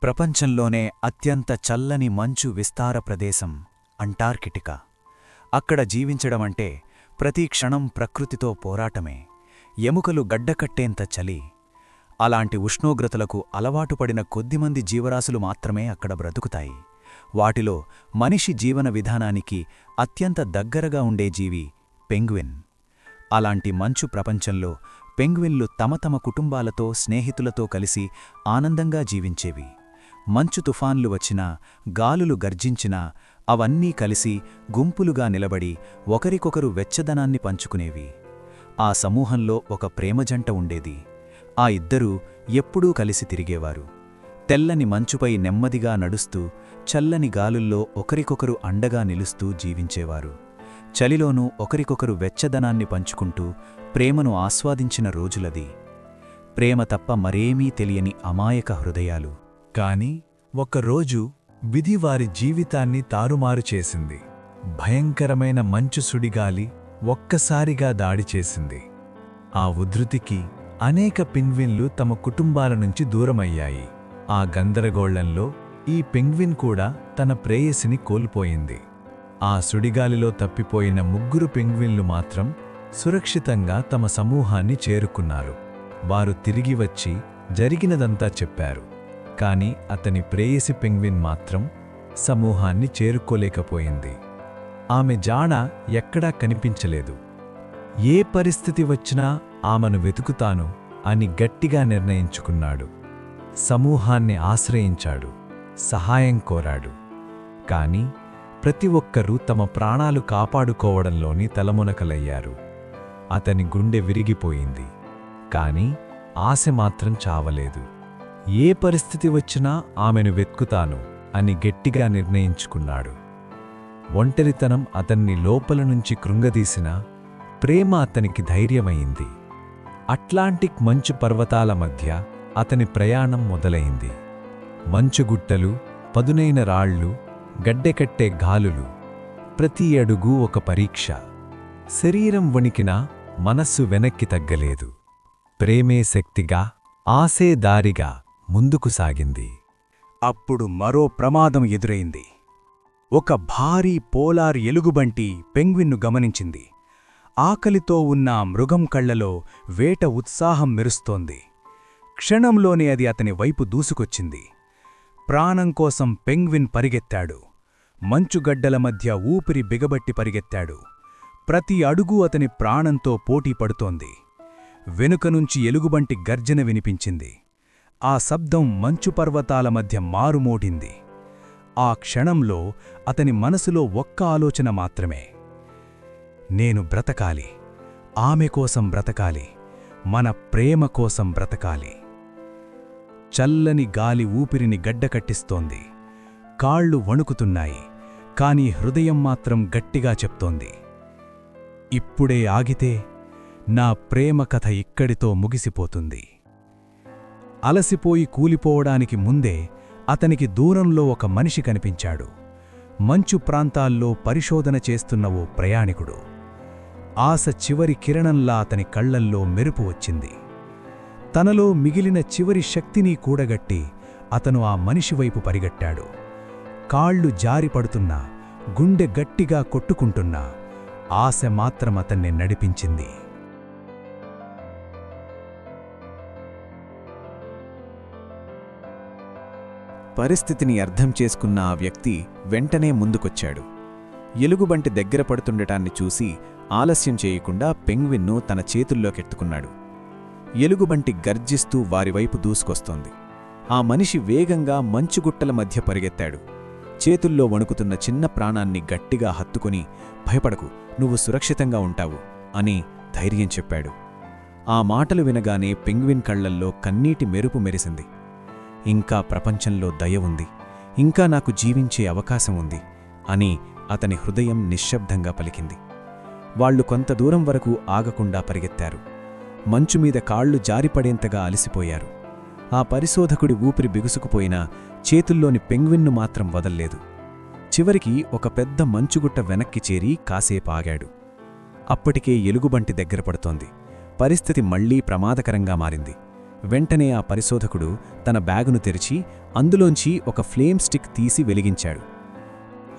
ప్రపంచంలోనే అత్యంత చల్లని మంచు విస్తార ప్రదేశం అంటార్కిటికా. అక్కడ జీవించడమంటే ప్రతి క్షణం ప్రకృతితో పోరాటమే, ఎముకలు గడ్డకట్టేంత చలి. అలాంటి ఉష్ణోగ్రతలకు అలవాటుపడిన కొద్దిమంది జీవరాశులు మాత్రమే అక్కడ బ్రతుకుతాయి. వాటిలో మనిషి జీవన విధానానికి అత్యంత దగ్గరగా ఉండే జీవి పెంగ్విన్. అలాంటి మంచు ప్రపంచంలో పెంగ్విన్లు తమ కుటుంబాలతో, స్నేహితులతో కలిసి ఆనందంగా జీవించేవి. మంచు తుఫాన్లు వచ్చినా, గాలులు గర్జించినా అవన్నీ కలిసి గుంపులుగా నిలబడి ఒకరికొకరు వెచ్చదనాన్ని పంచుకునేవి. ఆ సమూహంలో ఒక ప్రేమజంట ఉండేది. ఆ ఇద్దరూ ఎప్పుడూ కలిసి తిరిగేవారు. తెల్లని మంచుపై నెమ్మదిగా నడుస్తూ, చల్లని గాలుల్లో ఒకరికొకరు అండగా నిలుస్తూ జీవించేవారు. చలిలోనూ ఒకరికొకరు వెచ్చదనాన్ని పంచుకుంటూ ప్రేమను ఆస్వాదించిన రోజులది. ప్రేమ తప్ప మరేమీ తెలియని అమాయక హృదయాలు. కాని ఒకరోజు విధి వారి జీవితాన్ని తారుమారు చేసింది. భయంకరమైన మంచు సుడిగాలి ఒక్కసారిగా దాడి చేసింది. ఆ ఉధృతికి అనేక పెంగ్విన్లు తమ కుటుంబాల నుంచి దూరమయ్యాయి. ఆ గందరగోళంలో ఈ పెంగ్విన్ కూడా తన ప్రేయసిని కోల్పోయింది. ఆ సుడిగాలిలో తప్పిపోయిన 3 పెంగ్విన్లు మాత్రం సురక్షితంగా తమ సమూహాన్ని చేరుకున్నారు. వారు తిరిగి వచ్చి జరిగినదంతా చెప్పారు. కాని అతని ప్రేయసి పెంగ్విన్ మాత్రం సమూహాన్ని చేరుకోలేకపోయింది. ఆమె జాడ ఎక్కడా కనిపించలేదు. ఏ పరిస్థితి వచ్చినా ఆమెను వెతుకుతాను అని గట్టిగా నిర్ణయించుకున్నాడు. సమూహాన్ని ఆశ్రయించాడు, సహాయం కోరాడు. కాని ప్రతి ఒక్కరూ తమ ప్రాణాలు కాపాడుకోవడంలోని తలమునకలయ్యారు. అతని గుండె విరిగిపోయింది. కాని ఆశ మాత్రం చావలేదు. ఏ పరిస్థితి వచ్చినా ఆమెను వెతుకుతాను అని గట్టిగా నిర్ణయించుకున్నాడు. ఒంటరితనం అతన్ని లోపల నుంచి కృంగదీసినా ప్రేమ అతనికి ధైర్యమైంది. అట్లాంటిక్ మంచు పర్వతాల మధ్య అతని ప్రయాణం మొదలైంది. మంచుగుట్టలు, పదునైన రాళ్ళు, గడ్డెకట్టే గాలులు, ప్రతి అడుగు ఒక పరీక్ష. శరీరం వణికినా మనస్సు వెనక్కి తగ్గలేదు. ప్రేమే శక్తిగా, ఆసే దారిగా ముందుకు సాగింది. అప్పుడు మరో ప్రమాదం ఎదురైంది. ఒక భారీ పోలార్ ఎలుగుబంటి పెంగ్విన్ను గమనించింది. ఆకలితో ఉన్న ఆ మృగం కళ్లలో వేట ఉత్సాహం మెరుస్తోంది. క్షణంలోనే అది అతని వైపు దూసుకొచ్చింది. ప్రాణం కోసం పెంగ్విన్ పరిగెత్తాడు. మంచుగడ్డల మధ్య ఊపిరి బిగబట్టి పరిగెత్తాడు. ప్రతి అడుగు అతని ప్రాణంతో పోటీ పడుతోంది. వెనుకనుంచి ఎలుగుబంటి గర్జన వినిపించింది. ఆ శబ్దం మంచు పర్వతాల మధ్య మారుమోటింది. ఆ క్షణంలో అతని మనసులో ఒక్క ఆలోచన మాత్రమే: నేను బ్రతకాలి, ఆమె కోసం బ్రతకాలి, మన ప్రేమ కోసం బ్రతకాలి. చల్లని గాలి ఊపిరిని గడ్డకట్టిస్తోంది. కాళ్ళు వణుకుతున్నాయి. కాని హృదయం మాత్రం గట్టిగా చెప్తోంది: ఇప్పుడే ఆగితే నా ప్రేమ కథ ఇక్కడితో ముగిసిపోతుంది. అలసిపోయి కూలిపోవడానికి ముందే అతనికి దూరంలో ఒక మనిషి కనిపించాడు. మంచు ప్రాంతాల్లో పరిశోధన చేస్తున్న ఓ ప్రయాణికుడు. ఆశ చివరి కిరణంలా అతని కళ్లల్లో మెరుపు వచ్చింది. తనలో మిగిలిన చివరి శక్తిని కూడగట్టి అతను ఆ మనిషివైపు పరిగెట్టాడు. కాళ్ళు జారిపడుతున్నా, గుండె గట్టిగా కొట్టుకుంటున్నా ఆశ మాత్రం అతన్ని నడిపించింది. పరిస్థితిని అర్థం చేసుకున్న ఆ వ్యక్తి వెంటనే ముందుకొచ్చాడు. ఎలుగుబంటి దగ్గర పడుతుండటాన్ని చూసి ఆలస్యం చేయకుండా పెంగ్విన్ను తన చేతుల్లోకెత్తుకున్నాడు. ఎలుగుబంటి గర్జిస్తూ వారివైపు దూసుకొస్తోంది. ఆ మనిషి వేగంగా మంచుగుట్టల మధ్య పరిగెత్తాడు. చేతుల్లో వణుకుతున్న చిన్న ప్రాణాన్ని గట్టిగా హత్తుకుని, భయపడకు, నువ్వు సురక్షితంగా ఉంటావు అని ధైర్యం చెప్పాడు. ఆ మాటలు వినగానే పెంగ్విన్ కళ్లల్లో కన్నీటి మెరుపు మెరిసింది. ఇంకా ప్రపంచంలో దయ ఉంది, ఇంకా నాకు జీవించే అవకాశం ఉంది అని అతని హృదయం నిశ్శబ్దంగా పలికింది. వాళ్లు కొంత దూరం వరకు ఆగకుండా పరిగెత్తారు. మంచుమీద కాళ్లు జారిపడేంతగా అలసిపోయారు. ఆ పరిశోధకుడి ఊపిరి బిగుసుకుపోయినా చేతుల్లోని పెంగ్విన్ను మాత్రం వదల్లేదు. చివరికి ఒక పెద్ద మంచుగుట్ట వెనక్కి చేరి కాసేపాగాడు. అప్పటికే ఎలుగుబంటి దగ్గర పడుతోంది. పరిస్థితి మళ్లీ ప్రమాదకరంగా మారింది. వెంటనే ఆ పరిశోధకుడు తన బ్యాగును తెరిచి అందులోంచి ఒక ఫ్లేమ్ స్టిక్ తీసి వెలిగించాడు.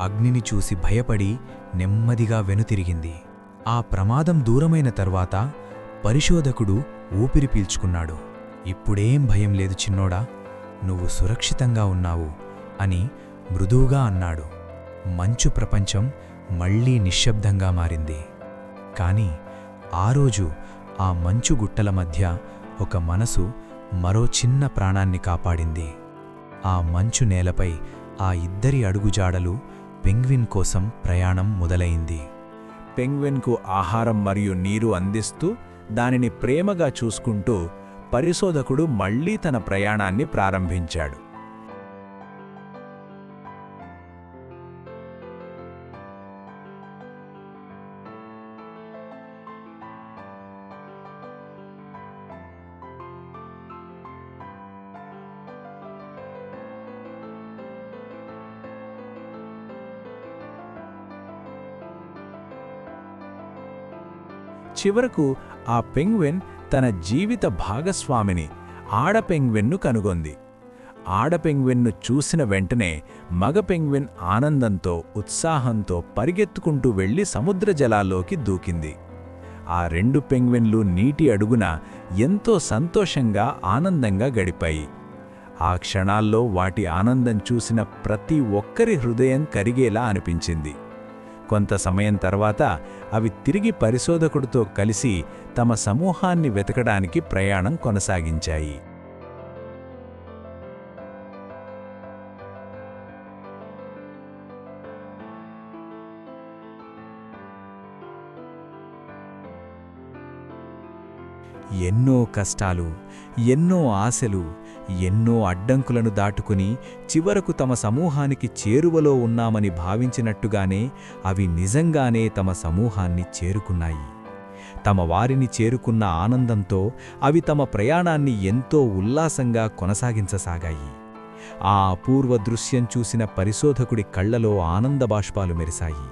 అగ్నిని చూసి భయపడి నెమ్మదిగా వెనుతిరిగింది. ఆ ప్రమాదం దూరమైన తర్వాత పరిశోధకుడు ఊపిరి పీల్చుకున్నాడు. ఇప్పుడేం భయం లేదు చిన్నోడా, నువ్వు సురక్షితంగా ఉన్నావు అని మృదువుగా అన్నాడు. మంచు ప్రపంచం మళ్లీ నిశ్శబ్దంగా మారింది. కాని ఆ రోజు ఆ మంచు గుట్టల మధ్య ఒక మనసు మరో చిన్న ప్రాణాన్ని కాపాడింది. ఆ మంచు నేలపై ఆ ఇద్దరి అడుగుజాడలు పెంగ్విన్ కోసం ప్రయాణం మొదలైంది. పెంగ్విన్కు ఆహారం మరియు నీరు అందిస్తూ దానిని ప్రేమగా చూసుకుంటూ పరిశోధకుడు మళ్లీ తన ప్రయాణాన్ని ప్రారంభించాడు. చివరకు ఆ పెంగ్విన్ తన జీవిత భాగస్వామిని ఆడ పెంగ్విన్ను కనుగొంది. ఆడ పెంగ్విన్ను చూసిన వెంటనే మగ పెంగ్విన్ ఆనందంతో ఉత్సాహంతో పరిగెత్తుకుంటూ వెళ్లి సముద్ర జలాల్లోకి దూకింది. ఆ రెండు పెంగ్విన్లు నీటి అడుగున ఎంతో సంతోషంగా ఆనందంగా గడిపాయి. ఆ క్షణాల్లో వాటి ఆనందం చూసిన ప్రతి ఒక్కరి హృదయం కరిగేలా అనిపించింది. కొంత సమయం తర్వాత అవి తిరిగి పరిశోధకుడితో కలిసి తమ సమూహాన్ని వెతకడానికి ప్రయాణం కొనసాగించాయి. ఎన్నో కష్టాలు, ఎన్నో ఆశలు, ఎన్నో అడ్డంకులను దాటుకుని చివరకు తమ సమూహానికి చేరువలో ఉన్నామని భావించినట్టుగానే అవి నిజంగానే తమ సమూహాన్ని చేరుకున్నాయి. తమ వారిని చేరుకున్న ఆనందంతో అవి తమ ప్రయాణాన్ని ఎంతో ఉల్లాసంగా కొనసాగించసాగాయి. ఆ అపూర్వ దృశ్యం చూసిన పరిశోధకుడి కళ్లలో ఆనందబాష్పాలు మెరిశాయి.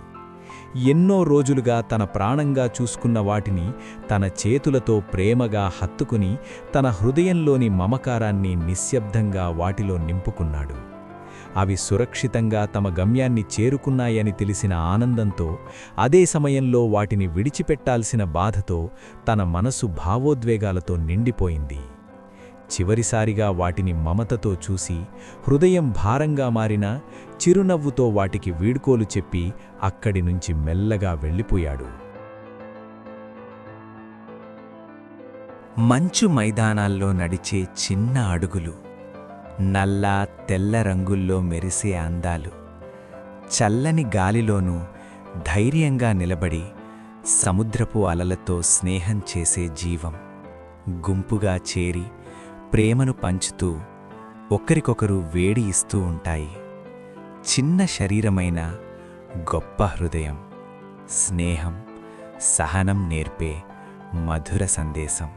ఎన్నో రోజులుగా తన ప్రాణంగా చూసుకున్న వాటిని తన చేతులతో ప్రేమగా హత్తుకుని తన హృదయంలోని మమకారాన్ని నిశ్శబ్దంగా వాటిలో నింపుకున్నాడు. అవి సురక్షితంగా తమ గమ్యాన్ని చేరుకున్నాయని తెలిసిన ఆనందంతో, అదే సమయంలో వాటిని విడిచిపెట్టాల్సిన బాధతో తన మనసు భావోద్వేగాలతో నిండిపోయింది. చివరిసారిగా వాటిని మమతతో చూసి హృదయం భారంగా మారిన చిరునవ్వుతో వాటికి వీడ్కోలు చెప్పి అక్కడి నుంచి మెల్లగా వెళ్ళిపోయాడు. మంచు మైదానాల్లో నడిచే చిన్న అడుగులు, నల్ల తెల్ల రంగుల్లో మెరిసే అందాలు, చల్లని గాలిలోనూ ధైర్యంగా నిలబడి సముద్రపు అలలతో స్నేహం చేసే జీవం, గుంపుగా చేరి ప్రేమను పంచుతూ ఒకరికొకరు వేడి ఇస్తూ ఉంటాయి. చిన్న శరీరమైన గొప్ప హృదయం, స్నేహం, సహనం నేర్పే మధుర సందేశం.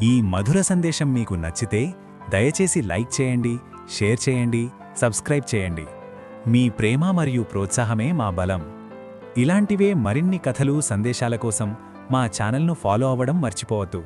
ఈ మధుర సందేశం మీకు నచ్చితే దయచేసి లైక్ చేయండి, షేర్ చేయండి, సబ్స్క్రైబ్ చేయండి. మీ ప్రేమ మరియు ప్రోత్సాహమే మా బలం. ఇలాంటివే మరిన్ని కథలు, సందేశాల కోసం మా ఛానల్ను ఫాలో అవ్వడం మర్చిపోవద్దు.